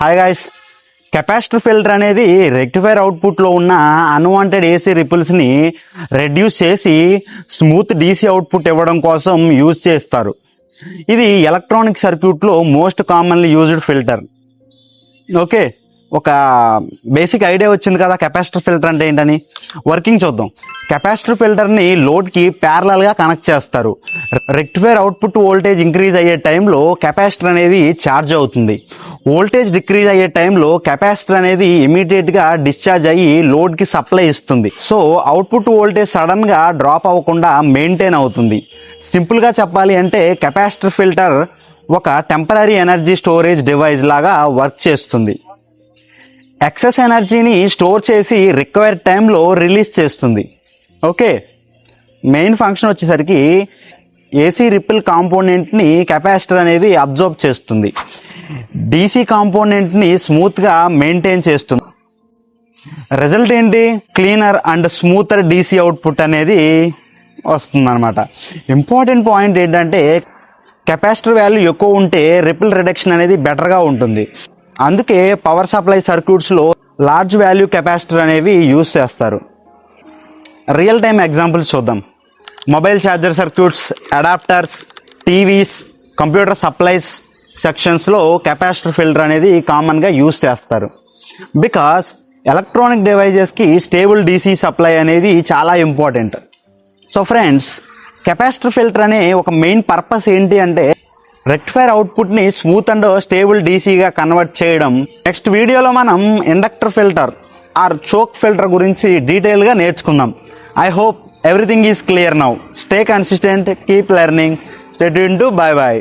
Hi guys, capacitor filter అనేది rectifier అవుట్పుట్లో ఉన్న అన్వాంటెడ్ ఏసీ రిపుల్స్ని రెడ్యూస్ చేసి స్మూత్ డీసీ అవుట్పుట్ ఇవ్వడం కోసం యూజ్ చేస్తారు. ఇది ఎలక్ట్రానిక్ సర్క్యూట్లో most commonly used filter. Okay, ఒక బేసిక్ ఐడియా వచ్చింది కదా కెపాసిటర్ ఫిల్టర్ అంటే ఏంటని. వర్కింగ్ చూద్దాం. కెపాసిటర్ ఫిల్టర్ని లోడ్కి ప్యారలల్గా కనెక్ట్ చేస్తారు. రెక్టిఫైర్ అవుట్పుట్ వోల్టేజ్ ఇంక్రీజ్ అయ్యే టైంలో కెపాసిటర్ అనేది ఛార్జ్ అవుతుంది. వోల్టేజ్ డిక్రీజ్ అయ్యే టైంలో కెపాసిటర్ అనేది ఇమీడియట్గా డిశ్చార్జ్ అయ్యి లోడ్కి సప్లై ఇస్తుంది. సో అవుట్పుట్ వోల్టేజ్ సడన్గా డ్రాప్ అవ్వకుండా మెయింటైన్ అవుతుంది. సింపుల్గా చెప్పాలి అంటే కెపాసిటర్ ఫిల్టర్ ఒక టెంపరరీ ఎనర్జీ స్టోరేజ్ డివైస్ లాగా వర్క్ చేస్తుంది. ఎక్సెస్ ఎనర్జీని స్టోర్ చేసి రిక్వైర్డ్ టైంలో రిలీజ్ చేస్తుంది. ఓకే, మెయిన్ ఫంక్షన్ వచ్చేసరికి ఏసీ రిపిల్ కాంపోనెంట్ని కెపాసిటర్ అనేది అబ్జర్వ్ చేస్తుంది. డీసీ కాంపోనెంట్ని స్మూత్గా మెయింటైన్ చేస్తుంది. రిజల్ట్ ఏంటి? Cleaner and smoother DC output అనేది వస్తుందన్నమాట. ఇంపార్టెంట్ పాయింట్ ఏంటంటే కెపాసిటర్ వాల్యూ ఎక్కువ ఉంటే రిపిల్ రిడక్షన్ అనేది బెటర్గా ఉంటుంది. అందుకే పవర్ సప్లై సర్క్యూట్స్లో లార్జ్ వాల్యూ కెపాసిటర్ అనేవి యూజ్ చేస్తారు. రియల్ టైమ్ ఎగ్జాంపుల్స్ చూద్దాం. Mobile charger circuits, adapters, TVs, computer supplies సెక్షన్స్లో కెపాసిటర్ ఫిల్టర్ అనేది కామన్గా యూజ్ చేస్తారు. బికాస్ ఎలక్ట్రానిక్ డివైజెస్కి స్టేబుల్ డీసీ సప్లై అనేది చాలా important. So friends, capacitor filter అనే ఒక మెయిన్ పర్పస్ ఏంటి అంటే రెక్టిఫైర్ అవుట్పుట్ని స్మూత్ అండ్ స్టేబుల్ డీసీగా కన్వర్ట్ చేయడం. నెక్స్ట్ వీడియోలో మనం inductor filter or choke filter గురించి డీటెయిల్గా నేర్చుకుందాం. I hope everything is clear now. Stay consistent, keep learning, stay tuned too. Bye bye.